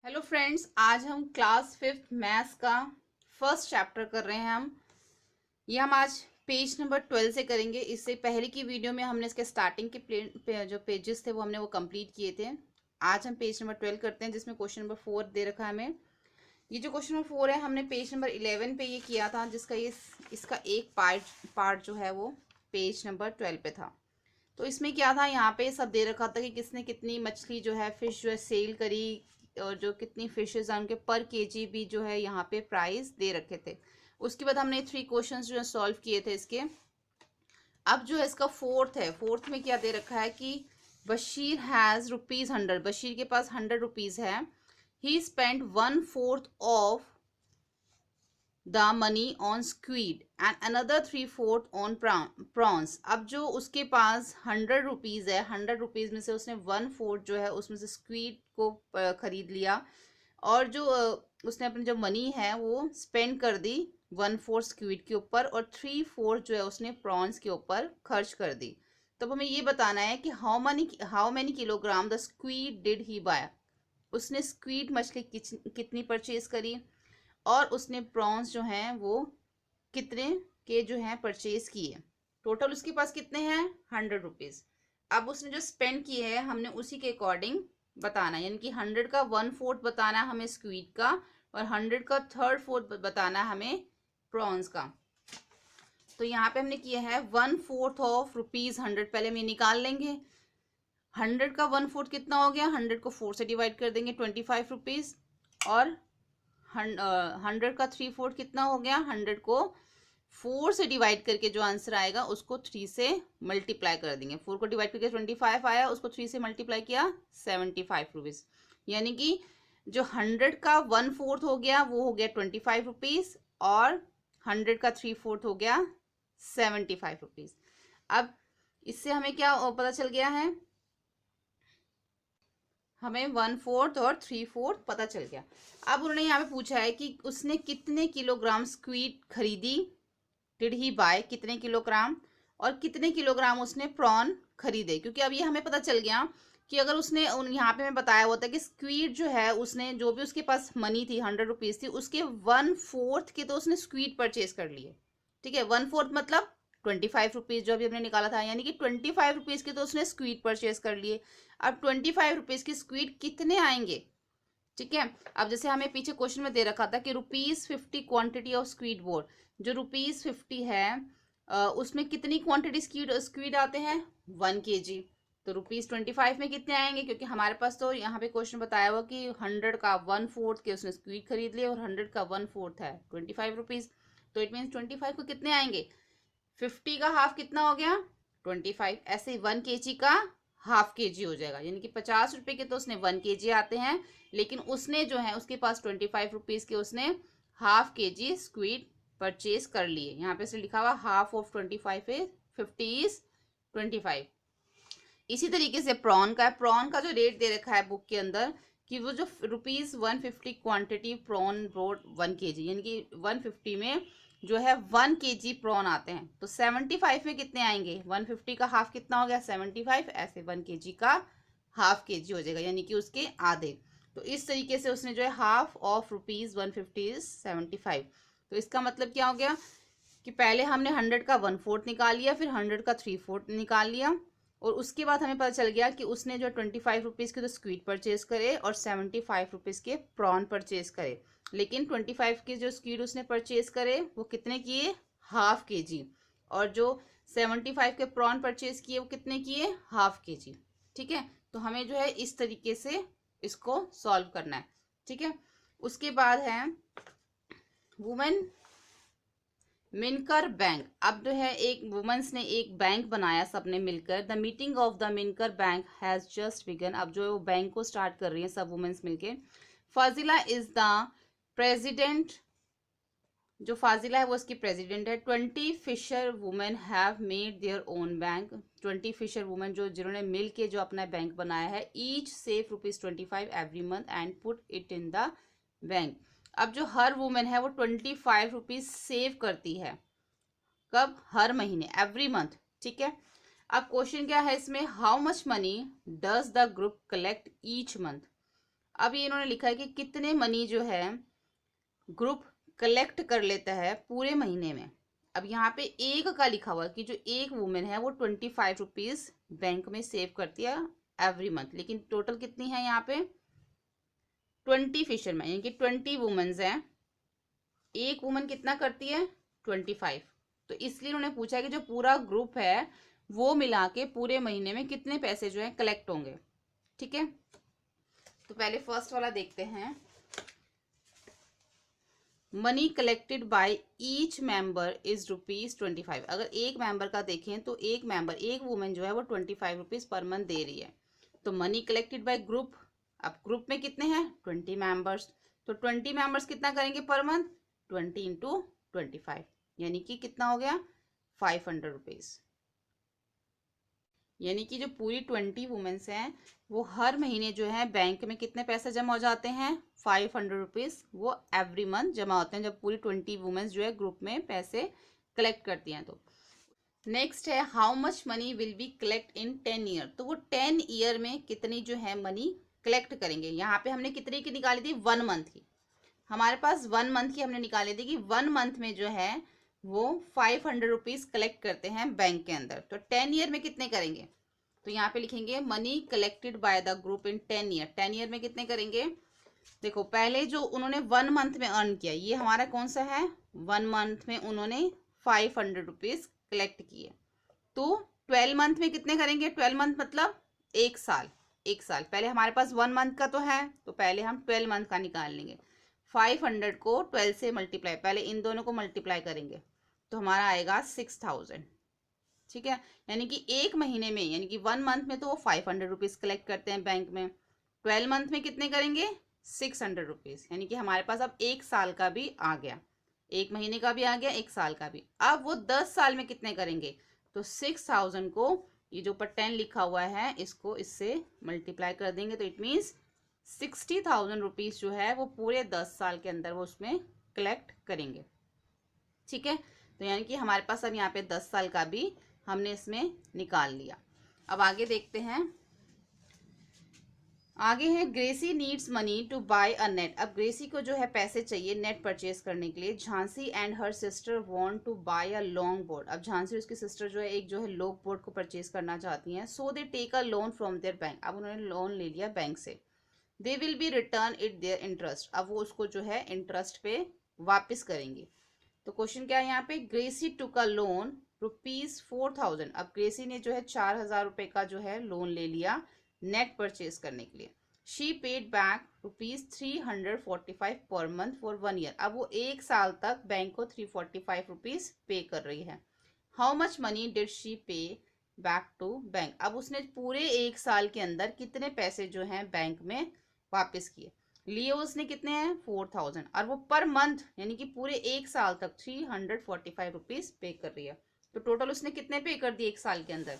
Hello friends, आज हम class 5th maths का फर्स्ट चैप्टर कर रहे हैं। ये हम आज पेज नंबर 12 से करेंगे। इससे पहले की वीडियो में हमने इसके स्टार्टिंग के जो पेजेस थे वो हमने वो कंप्लीट किए थे। आज हम पेज नंबर 12 करते हैं, जिसमें क्वेश्चन नंबर 4 दे रखा है हमें। ये जो क्वेश्चन नंबर 4 है, हमने पेज नंबर 11 पे ये किया था, जिसका इसका एक पार्ट जो है वो पेज नंबर 12 पे था। तो इसमें क्या था, यहाँ पे सब दे रखा था कि किसने कितनी मछली जो है, फिश जो है सेल करी, और जो कितनी फिशेज हैं उनके पर केजी भी जो है यहाँ पे प्राइस दे रखे थे। उसके बाद हमने 3 क्वेश्चंस जो है सॉल्व किए थे इसके। अब जो है इसका फोर्थ में क्या दे रखा है कि बशीर हैज़ ₹100। बशीर के पास ₹100 है। He spend 1/4 of the money on squid and another 3/4 on prawns. अब जो उसके पास ₹100 है, ₹100 में से उसने 1/4 जो है उसमें से स्क्वीड को खरीद लिया, और जो उसने अपनी जो मनी है वो स्पेंड कर दी 1/4 स्क्वीड के ऊपर, और 3/4 जो है उसने प्रॉन्स के ऊपर खर्च कर दी। तब हमें ये बताना है कि how many kilogram the squid did he buy. उसने स्क्वीड मछली कितनी परचेज करी, और उसने प्रॉन्स जो हैं वो कितने के जो हैं परचेज किए। टोटल उसके पास कितने हैं, ₹100। अब उसने जो स्पेंड किए हैं हमने उसी के अकॉर्डिंग बताना है, यानी कि 100 का 1/4 बताना है हमें स्क्वीड का, और 100 का 3/4 बताना है हमें प्रॉन्स का। तो यहाँ पे हमने किया है 1/4 ऑफ ₹100। पहले हम ये निकाल लेंगे। 100 का 1/4 कितना हो गया, 100 को 4 से डिवाइड कर देंगे, ₹25। और 100 का 3/4 कितना हो गया, 100 को 4 से डिवाइड करके जो आंसर आएगा उसको 3 से मल्टीप्लाई कर देंगे। 4 को डिवाइड करके 25 आया, उसको 3 से मल्टीप्लाई किया, ₹75। यानी कि जो 100 का 1/4 हो गया वो हो गया ₹25, और 100 का 3/4 हो गया ₹75। अब इससे हमें क्या पता चल गया है, हमें 1/4 और 3/4 पता चल गया। अब उन्होंने यहाँ पे पूछा है कि उसने कितने किलोग्राम स्क्वीड खरीदी, डिड ही बाय, कितने किलोग्राम, और कितने किलोग्राम उसने प्रॉन खरीदे। क्योंकि अब ये हमें पता चल गया कि अगर उसने यहाँ पे मैं बताया हुआ था कि स्क्वीड जो है, उसने जो भी उसके पास मनी थी ₹100 थी, उसके 1/4 के तो उसने स्क्वीड परचेज कर लिए। ठीक है, 1/4 मतलब ₹25 जो अभी हमने निकाला था, यानी कि ₹25 के तो उसने स्क्वीड परचेज कर लिए। अब ₹25 की स्क्वीड कितने आएंगे। ठीक है, अब जैसे हमें पीछे क्वेश्चन में दे रखा था कि ₹50 क्वांटिटी ऑफ स्क्वीड बोर्ड। जो ₹50 है उसमें कितनी क्वांटिटी स्क्वीड आते हैं, 1 kg। तो ₹25 में कितने आएंगे, क्योंकि हमारे पास तो यहाँ पे क्वेश्चन बताया हुआ कि 100 का 1/4 के उसने स्क्वीड खरीद लिए, और 100 का 1/4 है ₹25। तो इट मीन 25 को कितने आएंगे, 50 का हाफ कितना हो गया, 25। ऐसे 1 kg का हाफ kg हो जाएगा, यानी कि ₹50 के तो उसने 1 kg आते हैं, लेकिन उसने जो है उसके पास ₹25 के उसने हाफ kg स्क्वीड परचेज कर लिए। यहाँ पे से लिखा हुआ हाफ ऑफ 25 है, 50 इज 25। इसी तरीके से प्रॉन का है। प्रॉन का जो रेट दे रखा है बुक के अंदर कि वो जो ₹150 क्वांटिटी प्रॉन ब्रोड 1 kg, यानी कि 150 में जो है 1 kg प्रॉन आते हैं। तो 75 में कितने आएंगे, 150 का हाफ कितना हो गया, 75। ऐसे 1 kg का हाफ kg हो जाएगा, यानी कि उसके आधे। तो इस तरीके से उसने जो है हाफ ऑफ ₹150 इज 75। तो इसका मतलब क्या हो गया कि पहले हमने 100 का 1/4 निकाल लिया, फिर 100 का 3/4 निकाल लिया, और उसके बाद हमें पता चल गया कि उसने जो ₹25 के तो स्क्वीड परचेज करे, और ₹75 के प्रॉन परचेज करे। लेकिन 25 के जो स्क्वीड उसने परचेज करे वो कितने किए, हाफ kg, और जो 75 के प्रॉन परचेज किए वो कितने किए, हाफ kg। ठीक है, तो हमें जो है इस तरीके से इसको सॉल्व करना है। ठीक है, उसके बाद है वुमेन मिनकर बैंक। अब जो है एक वुमेन्स ने एक बैंक बनाया सबने मिलकर। The meeting of the Minkar bank has just begun. अब जो है वो बैंक को स्टार्ट कर रही है सब वुमेन्स मिलके। Fazila is the president. जो फाजिला है वो इसकी प्रेसिडेंट है। 20 fisher women have made their own bank. 20 fisher women जो जिन्होंने मिल के जो अपना बैंक बनाया है। Each save ₹25 every month and put it in the bank. अब जो हर वुमेन है वो ₹25 सेव करती है, कब, हर महीने, एवरी मंथ। ठीक है, अब क्वेश्चन क्या है इसमें, how much money does the group collect each month. अब ये इन्होंने लिखा है कि कितने मनी जो है ग्रुप कलेक्ट कर लेता है पूरे महीने में। अब यहाँ पे एक का लिखा हुआ कि जो एक वुमेन है वो 25 रुपीज बैंक में सेव करती है एवरी मंथ, लेकिन टोटल कितनी है यहाँ पे 20 फिशरमैन, यानी कि 20 वुमेन्स हैं, एक वुमन कितना करती है 25। तो इसलिए उन्होंने पूछा है कि जो पूरा ग्रुप है वो मिला के पूरे महीने में कितने पैसे जो है कलेक्ट होंगे। ठीक है, तो पहले फर्स्ट वाला देखते हैं। Money collected by each member is ₹25। अगर एक मेंबर का देखें तो एक मेंबर, एक वुमेन जो है वो 25 रुपीज पर मंथ दे रही है। तो मनी कलेक्टेड बाय ग्रुप, अब ग्रुप में कितने हैं 20 मेंबर्स, तो 20 मेंबर्स कितना करेंगे पर मंथ 20 इंटू 25, यानी कि कितना हो गया 500 रुपीज। यानी कि जो पूरी 20 वुमेन्स हैं वो हर महीने जो है बैंक में कितने पैसे जमा हो जाते हैं 500 रुपीज, वो एवरी मंथ जमा होते हैं जब पूरी 20 वुमेन्स जो है ग्रुप में पैसे कलेक्ट करती हैं। तो नेक्स्ट है how much money will be collect in 10 year, तो वो 10 ईयर में कितनी जो है मनी कलेक्ट करेंगे। यहाँ पे हमने कितने की निकाली थी 1 मंथ की, हमारे पास 1 मंथ की हमने निकाली थी कि 1 मंथ में जो है वो 500 रुपीज कलेक्ट करते हैं बैंक के अंदर। तो 10 ईयर में कितने करेंगे, तो यहाँ पे लिखेंगे money collected by the group in 10 year. 10 year में कितने करेंगे, देखो पहले जो उन्होंने 1 मंथ में अर्न किया ये हमारा कौन सा है 1 मंथ में उन्होंने 500 रुपीज कलेक्ट किए। तो 12 मंथ में कितने करेंगे, 12 मंथ मतलब एक साल, एक साल पहले हमारे पास 1 मंथ का तो है, तो पहले हम 12 मंथ का निकाल लेंगे। 500 को 12 से मल्टीप्लाई, पहले इन दोनों को मल्टीप्लाई करेंगे तो हमारा आएगा 6000। ठीक है, यानी कि एक महीने में, यानी कि 1 मंथ में तो वो 500 रुपीज कलेक्ट करते हैं बैंक में, 12 मंथ में कितने करेंगे 600 रुपीज, यानी कि हमारे पास अब एक साल का भी आ गया, एक महीने का भी आ गया, एक साल का भी। अब वो 10 साल में कितने करेंगे, तो 6000 को ये जो ऊपर 10 लिखा हुआ है इसको इससे मल्टीप्लाई कर देंगे तो इट मीन्स 60,000 रुपीज जो है वो पूरे 10 साल के अंदर वो उसमें कलेक्ट करेंगे। ठीक है, तो यानी कि हमारे पास अब यहाँ पे 10 साल का भी हमने इसमें निकाल लिया। अब आगे देखते हैं, आगे है Gracie needs money to buy a net. अब ग्रेसी को जो है पैसे चाहिए नेट परचेज करने के लिए। Jhansi and her sister want to buy a long board. अब झांसी और उसकी सिस्टर जो है एक जो है लॉन्ग बोर्ड को परचेज करना चाहती हैं। So they take a loan from their bank. अब उन्होंने लोन ले लिया बैंक से। They will be return it their interest. अब वो उसको जो है इंटरेस्ट पे वापस करेंगे। तो क्वेश्चन क्या है यहाँ पे, ग्रेसी टुक अ लोन ₹4000। अब ग्रेसी ने जो है 4000 रुपए का जो है लोन ले लिया नेट परचेज करने के लिए। She paid back ₹345 per month for 1 year. अब वो एक साल तक बैंक को 345 रुपीज पे कर रही है। How much money did she पे बैक टू बैंक। अब उसने पूरे एक साल के अंदर कितने पैसे जो हैं बैंक में वापस किए। लिए उसने कितने हैं 4000, और वो पर मंथ यानी कि पूरे एक साल तक 345 रुपीज पे कर रही है। तो टोटल उसने कितने पे कर दिए एक साल के अंदर,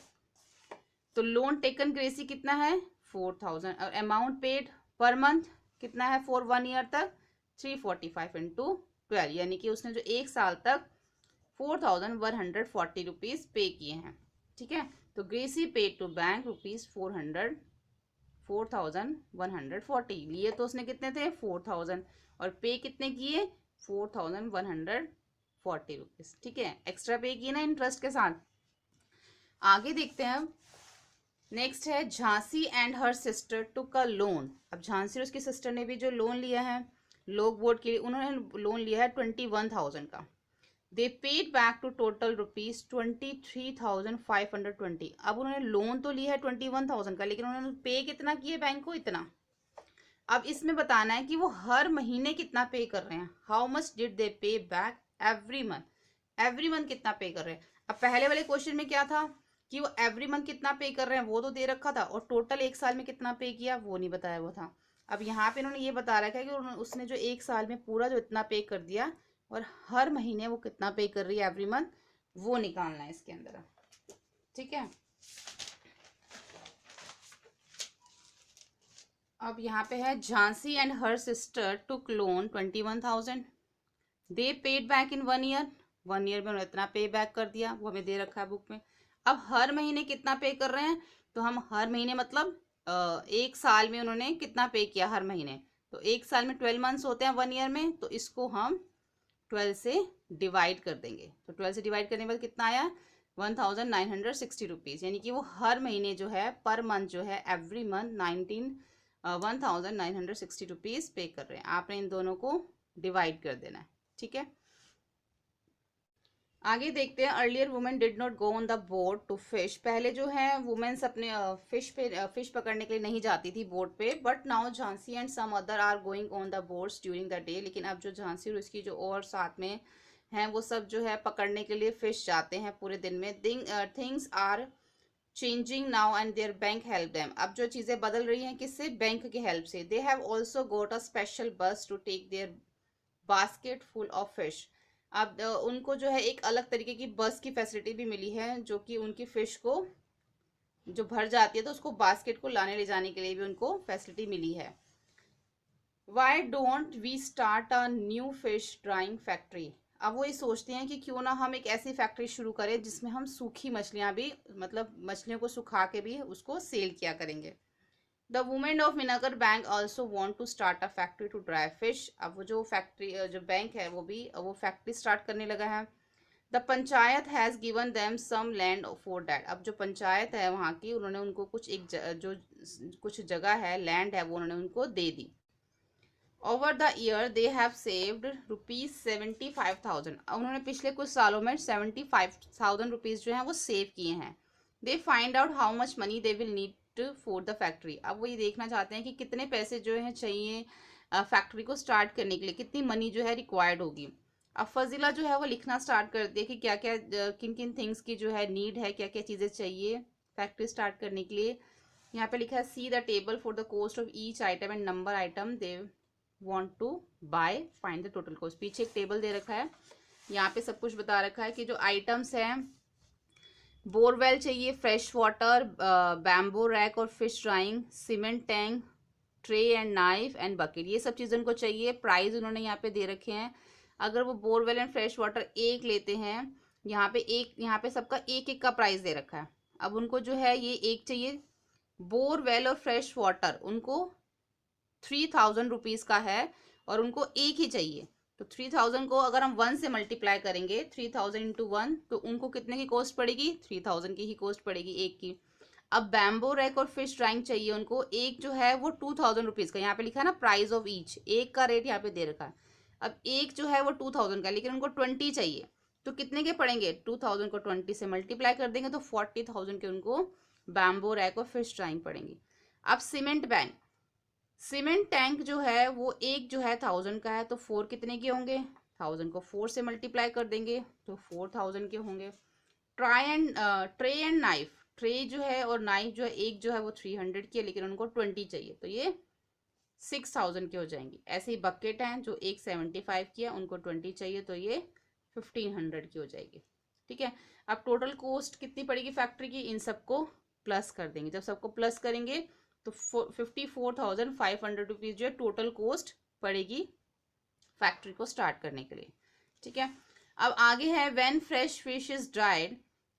तो लोन टेकन ग्रेसी कितना है 4000, और अमाउंट पेड पर मंथ कितना है फॉर 1 ईयर तक 345 इंटू 12, यानी कि उसने जो एक साल तक 4140 रुपीज पे किए हैं। ठीक है, तो ग्रेसी पेड टू बैंक ₹4140। लिए तो उसने कितने थे 4000 और पे कितने किए 4140 रुपीज। ठीक है, एक्स्ट्रा पे किए ना इंटरेस्ट के साथ। आगे देखते हैं, नेक्स्ट है Jhansi and her sister took a loan. अब झांसी और उसकी सिस्टर ने भी जो लोन लिया है लोक बोर्ड के लिए, उन्होंने लोन लिया है 21,000 का। They paid back to total ₹23,520। अब उन्होंने लोन तो लिया है 21,000 का, लेकिन उन्होंने पे कितना किए बैंक को, इतना। अब इसमें बताना है कि वो हर महीने कितना पे कर रहे हैं। हाउ मच डिड दे पे back every month, every month कितना पे कर रहे हैं। अब पहले वाले क्वेश्चन में क्या था कि वो एवरी मंथ कितना पे कर रहे हैं वो तो दे रखा था, और टोटल एक साल में कितना पे किया वो नहीं बताया वो था। अब यहाँ पे इन्होंने ये बता रखा है कि उसने जो एक साल में पूरा जो इतना पे कर दिया और हर महीने वो कितना पे कर रही है एवरी मंथ, वो निकालना है इसके अंदर। ठीक है, अब यहाँ पे है Jhansi and her sister took loan 21,000। They paid back in 1 year. 1 year में उन्होंने इतना पे बैक कर दिया, वो हमें दे रखा है बुक में। अब हर महीने कितना पे कर रहे हैं, तो हम हर महीने मतलब एक साल में उन्होंने कितना पे किया हर महीने, तो एक साल में 12 मंथ्स होते हैं 1 ईयर में, तो इसको हम 12 से डिवाइड कर देंगे। तो 12 से डिवाइड करने के बाद कितना आया 1960 रुपीज़, यानी कि वो हर महीने जो है पर मंथ जो है एवरी मंथ 1960 रुपीज़ पे कर रहे हैं। आपने इन दोनों को डिवाइड कर देना है, ठीक है। आगे देखते हैं, earlier women did not go on the boat to fish. पहले जो है वुमेन्स अपने फिश पकड़ने के लिए नहीं जाती थी बोट पे, but now Jhansi and some other are going on the boats during the day. लेकिन अब जो झांसी और उसकी जो और साथ में हैं वो सब जो है पकड़ने के लिए फिश जाते हैं पूरे दिन में। Things are changing now and their bank help them. अब जो चीज़ें बदल रही हैं किससे, बैंक की हेल्प से। They have also got a special bus to take their basket full of fish. अब उनको जो है एक अलग तरीके की बस की फैसिलिटी भी मिली है, जो कि उनकी फिश को जो भर जाती है तो उसको बास्केट को लाने ले जाने के लिए भी उनको फैसिलिटी मिली है। Why don't we start a new fish drying factory. अब वो ये सोचते हैं कि क्यों ना हम एक ऐसी फैक्ट्री शुरू करें जिसमें हम सूखी मछलियां भी, मतलब मछलियों को सुखा के भी उसको सेल किया करेंगे। The women of Minakar bank also want to start a factory to dry fish. अब वो जो फैक्ट्री जो बैंक है वो फैक्ट्री स्टार्ट करने लगा है। The panchayat has given them some land for that. अब जो पंचायत है वहाँ की, उन्होंने उनको कुछ जगह है, लैंड है, वो उन्होंने उनको दे दी। Over the year they have saved ₹75,000। उन्होंने पिछले कुछ सालों में 75,000 रुपीज़ जो हैं वो सेव किए हैं। They find out how much money they will need for the factory. अब वो ये देखना चाहते हैं कि कितने पैसे जो हैं चाहिए फैक्ट्री को स्टार्ट करने के लिए, कितनी मनी जो है रिक्वायर्ड होगी। अब फजीला जो है वो लिखना स्टार्ट कर दिया कि क्या क्या किन किन थिंग्स की जो है नीड है, क्या क्या चीज़ें चाहिए फैक्ट्री स्टार्ट करने के लिए। यहाँ पे लिखा है see the table for the cost of each item and number item they want to buy, find the total cost। पीछे एक टेबल दे रखा है, यहाँ पे सब कुछ बता रखा है कि जो आइटम्स हैं, बोरवेल चाहिए, फ्रेश वाटर, बैम्बो रैक और fish drawing, cement tank, tray and knife and bucket, ये सब चीज़ उनको चाहिए। प्राइस उन्होंने यहाँ पे दे रखे हैं। अगर वो बोरवेल एंड फ्रेश वाटर एक लेते हैं, यहाँ पे सबका एक एक का प्राइस दे रखा है। अब उनको जो है ये एक चाहिए, बोरवेल और फ्रेश वाटर उनको 3,000 रुपीज़ का है और उनको एक ही चाहिए। तो 3,000 को अगर हम 1 से मल्टीप्लाई करेंगे, 3,000 इंटू 1, तो उनको कितने की कॉस्ट पड़ेगी, 3,000 की ही कॉस्ट पड़ेगी एक की। अब बैम्बो रैक और फिश ड्राइंग चाहिए उनको, एक जो है वो 2,000 रुपीज़ का, यहाँ पे लिखा है ना प्राइस ऑफ ईच, एक का रेट यहाँ पे दे रखा है। अब एक जो है वो 2,000 का, लेकिन उनको 20 चाहिए, तो कितने के पड़ेंगे, 2,000 को 20 से मल्टीप्लाई कर देंगे तो 40,000 के उनको बैम्बो रैक और फिश ड्राइंग पड़ेंगी। अब सीमेंट टैंक जो है वो एक जो है 1,000 का है, तो 4 कितने के होंगे, 1,000 को 4 से मल्टीप्लाई कर देंगे तो 4,000 के होंगे। ट्रे एंड नाइफ, ट्रे जो है और नाइफ जो है एक जो है वो 300 की है, लेकिन उनको 20 चाहिए, तो ये 6,000 के हो जाएंगी। ऐसे ही बकेट हैं जो एक 75 की है, उनको 20 चाहिए, तो ये 1,500 की हो जाएगी। ठीक है, अब टोटल कॉस्ट कितनी पड़ेगी फैक्ट्री की, इन सबको प्लस कर देंगे। जब सबको प्लस करेंगे तो 54,500 रुपीज़ जो है टोटल कॉस्ट पड़ेगी फैक्ट्री को स्टार्ट करने के लिए। ठीक है, अब आगे है when fresh fish is dried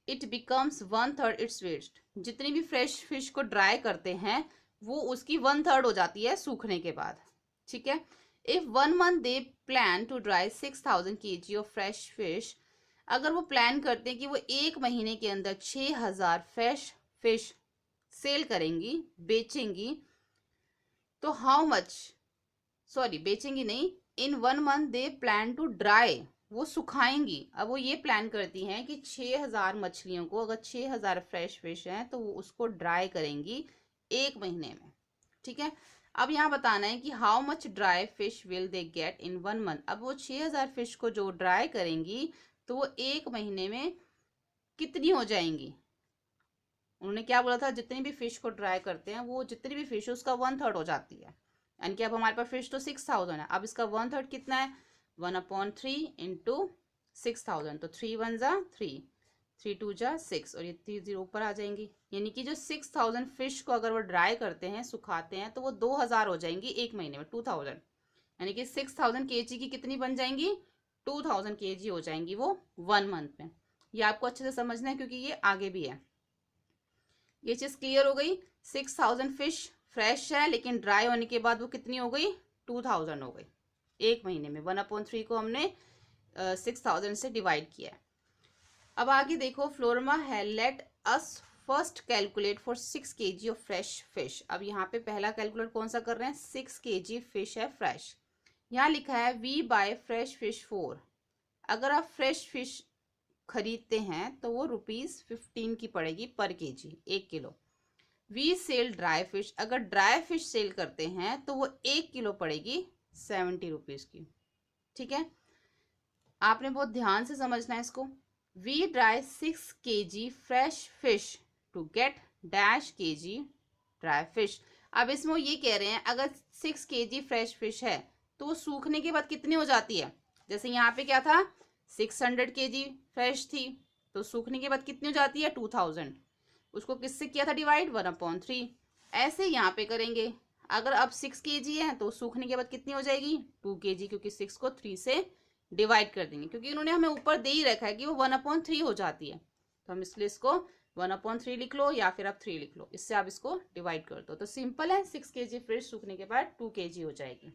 it becomes 1/3 its weight. जितनी भी फ्रेश फिश को ड्राई करते हैं वो उसकी 1/3 हो जाती है सूखने के बाद। ठीक है, if 1 month they plan to dry 6,000 kg of fresh fish. अगर वो प्लान करते हैं कि वो एक महीने के अंदर 6,000 फ्रेश फिश सेल करेंगी, बेचेंगी, तो हाउ मच, बेचेंगी नहीं, in 1 month they plan to dry, वो सुखाएंगी। अब वो ये प्लान करती हैं कि 6,000 मछलियों को, अगर 6,000 फ्रेश फिश हैं तो वो उसको ड्राई करेंगी एक महीने में। ठीक है, अब यहाँ बताना है कि how much dry fish will they get in 1 month। अब वो 6,000 फिश को जो ड्राई करेंगी तो वो एक महीने में कितनी हो जाएंगी। उन्होंने क्या बोला था, जितनी भी फिश को ड्राई करते हैं वो जितनी भी फिश उसका 1/3 हो जाती है, यानी कि अब हमारे पास फिश तो 6,000 है, अब इसका 1/3 कितना है, 1/3 इंटू 6,000, तो 3 1 जा 3, 3 2 जा 6, और ये 3 0 ऊपर आ जाएंगी। यानी कि जो 6,000 फिश को अगर वो ड्राई करते हैं, सुखाते हैं, तो वो 2,000 हो जाएंगी एक महीने में, 2,000, यानी कि 6,000 kg की कितनी बन जाएंगी, 2,000 kg हो जाएंगी वो 1 month में। ये आपको अच्छे से समझना है क्योंकि ये आगे भी है। ये चीज़ क्लियर हो गई। 6000 फिश फ्रेश है, लेकिन ड्राई होने के बाद वो कितनी हो गई, 2000 हो गई एक महीने में। 1/3 को हमने 6000 से डिवाइड किया है। अब आगे देखो, फ्लोरमा है let us first calculate for 6 kg of fresh fish. अब यहाँ पे पहला कैलकुलेट कौन सा कर रहे हैं, 6 kg फिश है फ्रेश। यहाँ लिखा है वी बाय फ्रेश फिश 4। अगर आप फ्रेश फिश खरीदते हैं तो वो ₹15 की पड़ेगी पर kg, 1 kilo. We sell dry fish, अगर ड्राई फिश सेल करते हैं तो वो 1 किलो पड़ेगी ₹70 की। ठीक है, आपने बहुत ध्यान से समझना है इसको। We dry 6 kg fresh fish to get dash kg dry fish. अब इसमें वो ये कह रहे हैं अगर 6 kg फ्रेश फिश है तो वो सूखने के बाद कितनी हो जाती है। जैसे यहाँ पे क्या था, 600 kg फ्रेश थी, तो सूखने के बाद कितनी हो जाती है, 2000। उसको किससे किया था डिवाइड, 1/3। ऐसे यहाँ पे करेंगे, अगर अब 6 kg है तो सूखने के बाद कितनी हो जाएगी, 2 kg, क्योंकि 6 को 3 से डिवाइड कर देंगे, क्योंकि इन्होंने हमें ऊपर दे ही रखा है कि वो 1/3 हो जाती है, तो हम इसलिए इसको 1/3 लिख लो या फिर आप 3 लिख लो, इससे आप इसको डिवाइड कर दो। तो सिंपल है, 6 kg फिश सूखने के बाद 2 kg हो जाएगी।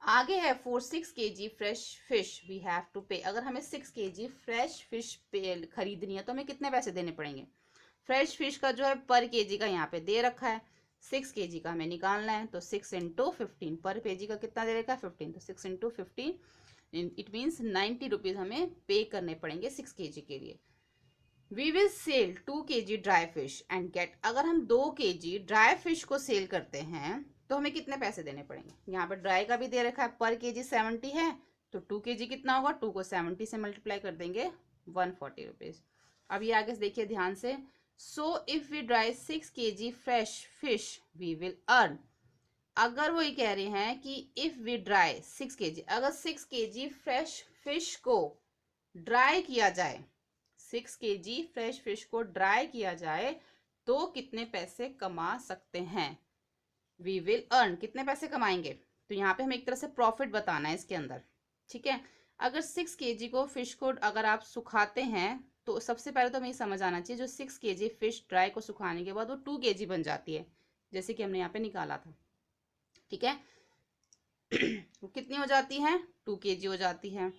आगे है for 6 kg fresh fish we have to pay. अगर हमें 6 kg फ्रेश फिश खरीदनी है तो हमें कितने पैसे देने पड़ेंगे। फ्रेश फिश का जो है पर केजी का यहाँ पे दे रखा है, 6 kg का हमें निकालना है, तो 6 × 15 पर केजी का कितना दे रखा है, 15, तो 6 × 15 इट मीन्स ₹90 हमें पे करने पड़ेंगे 6 kg के लिए। We will sell 2 kg dry fish and get, अगर हम 2 kg ड्राई फिश को सेल करते हैं तो हमें कितने पैसे देने पड़ेंगे। यहाँ पर ड्राई का भी दे रखा है, पर केजी 70 है, तो 2 kg कितना होगा, 2 को 70 से मल्टीप्लाई कर देंगे, ₹140। अब ये आगे देखिए ध्यान से, so if we dry 6 kg fresh fish we will earn. अगर वो ये कह रहे हैं कि इफ वी ड्राई 6 kg, अगर 6 kg फ्रेश फिश को ड्राई किया जाए, 6 kg फ्रेश फिश को ड्राई किया जाए तो कितने पैसे कमा सकते हैं। वी विल अर्न, कितने पैसे कमाएंगे, तो यहाँ पे हमें एक तरह से प्रॉफिट बताना है इसके अंदर। ठीक है, अगर 6 kg को फिश को अगर आप सुखाते हैं तो सबसे पहले तो हमें समझ आना चाहिए, जो 6 kg फिश ड्राई को सुखाने के बाद वो 2 kg बन जाती है, जैसे कि हमने यहाँ पे निकाला था। ठीक है, वो कितनी हो जाती है, 2 kg हो जाती है।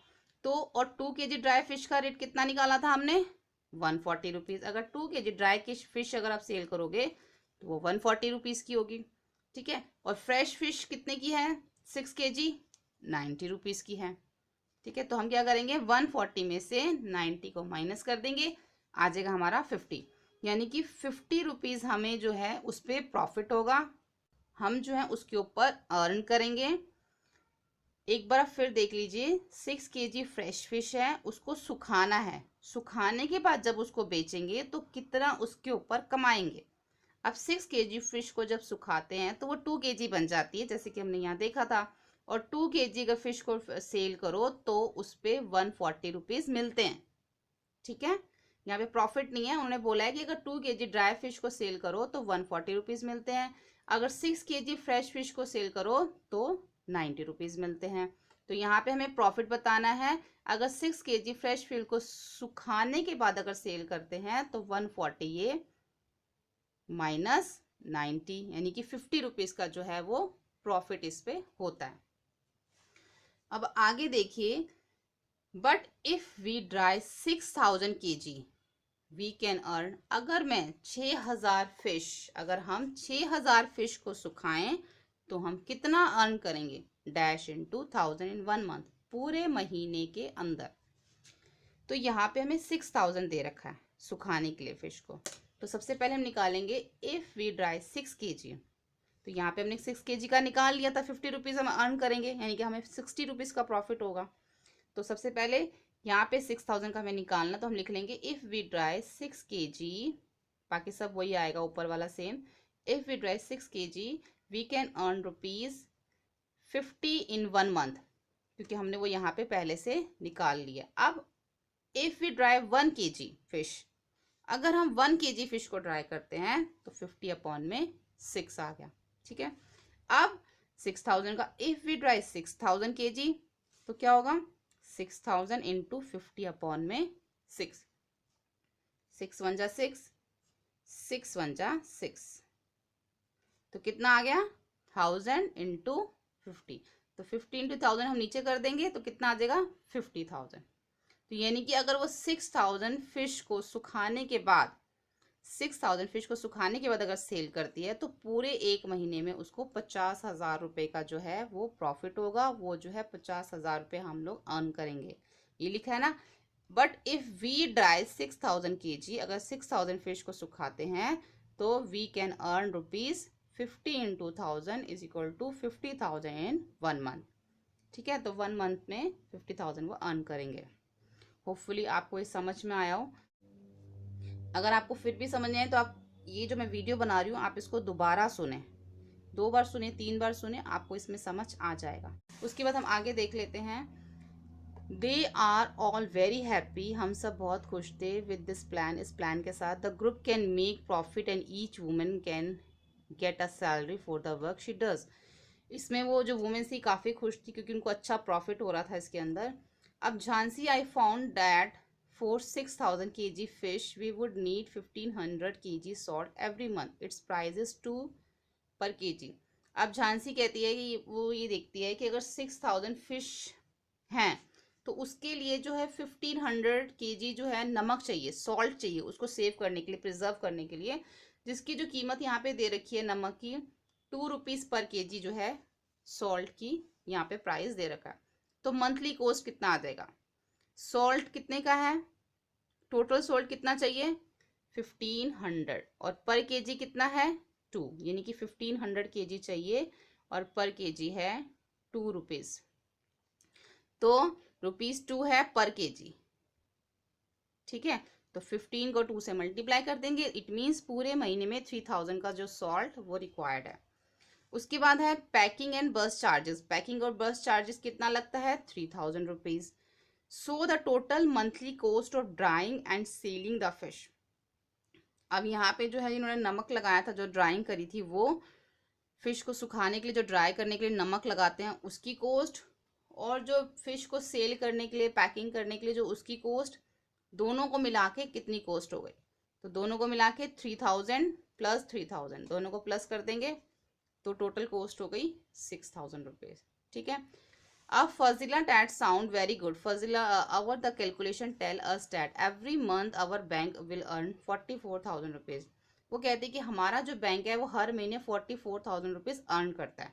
तो और 2 kg ड्राई फिश का रेट कितना निकाला था हमने, ₹140। अगर 2 kg ड्राई फिश अगर आप सेल करोगे तो वो ₹140 की होगी। ठीक है, और फ्रेश फिश कितने की है, 6 kg ₹90 की है। ठीक है, तो हम क्या करेंगे, 140 में से 90 को माइनस कर देंगे, आ जाएगा हमारा 50, यानी कि ₹50 हमें जो है उस पर प्रॉफिट होगा, हम जो है उसके ऊपर अर्न करेंगे। एक बार फिर देख लीजिए, 6 kg फ्रेश फिश है, उसको सुखाना है, सुखाने के बाद जब उसको बेचेंगे तो कितना उसके ऊपर कमाएंगे। अब 6 kg फिश को जब सुखाते हैं तो वो 2 kg बन जाती है, जैसे कि हमने यहाँ देखा था, और 2 kg का फिश को सेल करो तो उस पर ₹140 मिलते हैं। ठीक है, यहाँ पे प्रॉफिट नहीं है, उन्होंने बोला है कि अगर 2 kg ड्राई फिश को सेल करो तो ₹140 मिलते हैं, अगर 6 kg फ्रेश फिश को सेल करो तो ₹90 मिलते हैं। तो यहाँ पे हमें प्रॉफिट बताना है, अगर 6 kg फ्रेश फिश को सुखाने के बाद अगर सेल करते हैं तो 140 ये माइनस 90, यानी कि ₹50 का जो है वो प्रॉफिट इस पे होता है। अब आगे देखिए, but if we dry 6000 kg we can earn, अगर मैं 6000 फिश, अगर हम 6000 फिश को सुखाएं तो हम कितना अर्न करेंगे, डैश इन 2000 इन 1 मंथ, पूरे महीने के अंदर। तो यहाँ पे हमें 6000 दे रखा है सुखाने के लिए फिश को, तो सबसे पहले हम निकालेंगे इफ वी ड्राई 6 kg, तो यहाँ पे हमने 6 kg का निकाल लिया था, ₹50 हम अर्न करेंगे, यानी कि हमें ₹60 का प्रॉफिट होगा। तो सबसे पहले यहाँ पे 6000 का हमें निकालना, तो हम लिख लेंगे इफ वी ड्राई 6 kg, बाकी सब वही आएगा ऊपर वाला same, if we dry 6 kg we can earn ₹50 in 1 month, क्योंकि हमने वो यहाँ पे पहले से निकाल लिया। अब if we dry 1 kg fish, अगर हम 1 kg फिश को ड्राई करते हैं तो 50/6 आ गया। ठीक है, अब 6000 का इफ वी ड्राई 6000 kg तो क्या होगा, 6000 इंटू 50/6, 6 1 जा 6, 6 वन जा 6, तो कितना आ गया 1000 इंटू 50। तो 50 इंटू 1000 हम नीचे कर देंगे तो कितना आ जाएगा 50,000। तो यानी कि अगर वो 6000 फिश को सुखाने के बाद 6000 फिश को सुखाने के बाद अगर सेल करती है तो पूरे एक महीने में उसको 50,000 रुपये का जो है वो प्रॉफिट होगा। वो जो है 50,000 रुपये हम लोग अर्न करेंगे, ये लिखा है ना। But if we dry 6000 kg, अगर 6000 फिश को सुखाते हैं तो we can earn ₹50 into 1000 is equal to 50,000 in 1 month. ठीक है, तो 1 मंथ में 50,000 वो अर्न करेंगे। होपफुली आपको ये समझ में आया हो। अगर आपको फिर भी समझ नहीं आए तो आप ये जो मैं वीडियो बना रही हूँ आप इसको दोबारा सुने, 2 बार सुने, 3 बार सुने, आपको इसमें समझ आ जाएगा। उसके बाद हम आगे देख लेते हैं। They are all very happy, हम सब बहुत खुश थे विद दिस प्लान, इस प्लान के साथ। The group can make profit and each women can get a salary for the work she does. इसमें वो जो वुमेन थी काफ़ी खुश थी क्योंकि उनको अच्छा प्रॉफिट हो रहा था इसके अंदर। अब Jhansi, I found that for 6000 kg fish we would need 1500 kg salt every month, its price is 2 per kg। अब झांसी कहती है कि वो ये देखती है कि अगर 6000 फिश हैं तो उसके लिए जो है 1500 kg जो है नमक चाहिए, सॉल्ट चाहिए उसको सेव करने के लिए, प्रिजर्व करने के लिए, जिसकी जो कीमत यहाँ पे दे रखी है नमक की 2 रुपीज़ पर kg जो है सॉल्ट की यहाँ पे प्राइस दे रखा है। तो मंथली कॉस्ट कितना आ जाएगा, सॉल्ट कितने का है, टोटल सॉल्ट कितना चाहिए 1500 और पर केजी कितना है 2, यानी कि 1500 केजी चाहिए और पर केजी है 2 रुपीज़। तो ₹2 है पर केजी। ठीक है, तो 15 को 2 से मल्टीप्लाई कर देंगे, इट मीन्स पूरे महीने में 3000 का जो सॉल्ट वो रिक्वायर्ड है। उसके बाद है पैकिंग एंड बस चार्जेस। पैकिंग और बस चार्जेस कितना लगता है 3000 rupees. So the total monthly cost of drawing and selling the fish. अब यहाँ पे जो है इन्होंने नमक लगाया था, जो ड्राइंग करी थी वो फिश को सुखाने के लिए जो ड्राई करने के लिए नमक लगाते हैं उसकी कॉस्ट, और जो फिश को सेल करने के लिए, पैकिंग करने के लिए जो उसकी कॉस्ट, दोनों को मिला के कितनी कॉस्ट हो गई। तो दोनों को मिला के 3000 प्लस 3000 दोनों को प्लस कर देंगे तो टोटल कॉस्ट हो गई 6000 रुपीज़। ठीक है, अब Fazila that sound very good. Fazila, our the calculation tell us that every month our bank will earn 44,000 rupees. वो कहते हैं कि हमारा जो बैंक है वो हर महीने 44,000 रुपीज़ अर्न करता है।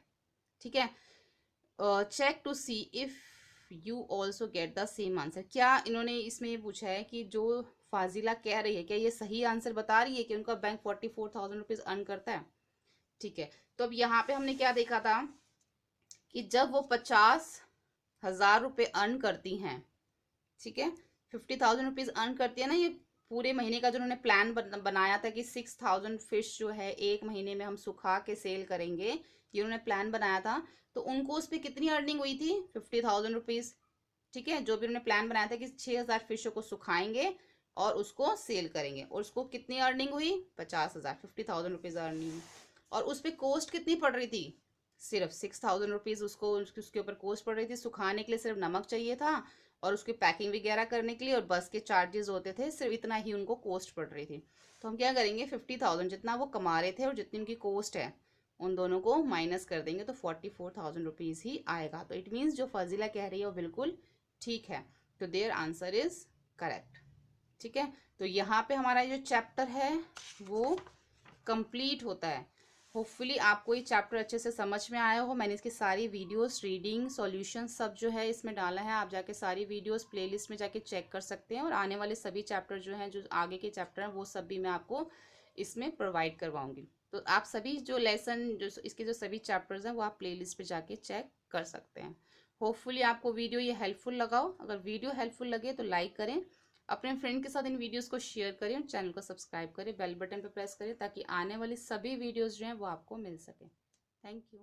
ठीक है, check to see if you also get the same answer. क्या इन्होंने इसमें ये पूछा है कि जो फाजिला कह रही है क्या ये सही आंसर बता रही है कि उनका बैंक 44,000 रुपीज़ अर्न करता है। ठीक है, तो अब यहाँ पे हमने क्या देखा था कि जब वो 50,000 रुपये अर्न करती हैं, ठीक है 50,000 रुपीज़ अर्न करती है ना, ये पूरे महीने का जो उन्होंने प्लान बनाया था कि 6000 फिश जो है एक महीने में हम सुखा के सेल करेंगे, ये उन्होंने प्लान बनाया था। तो उनको उस पर कितनी अर्निंग हुई थी 50,000 रुपीज़। ठीक है, जो भी उन्होंने प्लान बनाया था कि 6000 फिशों को सुखाएंगे और उसको सेल करेंगे, और उसको कितनी अर्निंग हुई 50,000, 50,000 रुपीज़ अर्निंग। और उस पर कॉस्ट कितनी पड़ रही थी सिर्फ 6000 रुपीज़ उसको, उसके ऊपर कॉस्ट पड़ रही थी। सुखाने के लिए सिर्फ नमक चाहिए था और उसकी पैकिंग वगैरह करने के लिए और बस के चार्जेस होते थे, सिर्फ इतना ही उनको कॉस्ट पड़ रही थी। तो हम क्या करेंगे 50,000 जितना वो कमा रहे थे और जितनी उनकी कॉस्ट है उन दोनों को माइनस कर देंगे तो 44,000 रुपीज़ ही आएगा। तो इट मीन्स जो फजीला कह रही है वो बिल्कुल ठीक है, तो देयर आंसर इज करेक्ट। ठीक है, तो यहाँ पे हमारा जो चैप्टर है वो कंप्लीट होता है। होपफुली आपको ये चैप्टर अच्छे से समझ में आया हो। मैंने इसकी सारी वीडियोस, रीडिंग, सॉल्यूशन सब जो है इसमें डाला है, आप जाके सारी वीडियोस प्लेलिस्ट में जाके चेक कर सकते हैं। और आने वाले सभी चैप्टर जो हैं, जो आगे के चैप्टर हैं, वो सब भी मैं आपको इसमें प्रोवाइड करवाऊंगी। तो आप सभी जो लेसन, जो इसके जो सभी चैप्टर्स हैं वो आप प्लेलिस्ट पे जाके चेक कर सकते हैं। होपफुली आपको वीडियो ये हेल्पफुल लगा हो। अगर वीडियो हेल्पफुल लगे तो लाइक करें, अपने फ्रेंड के साथ इन वीडियोस को शेयर करें और चैनल को सब्सक्राइब करें, बेल बटन पर प्रेस करें ताकि आने वाली सभी वीडियोस जो हैं वो आपको मिल सके। Thank you.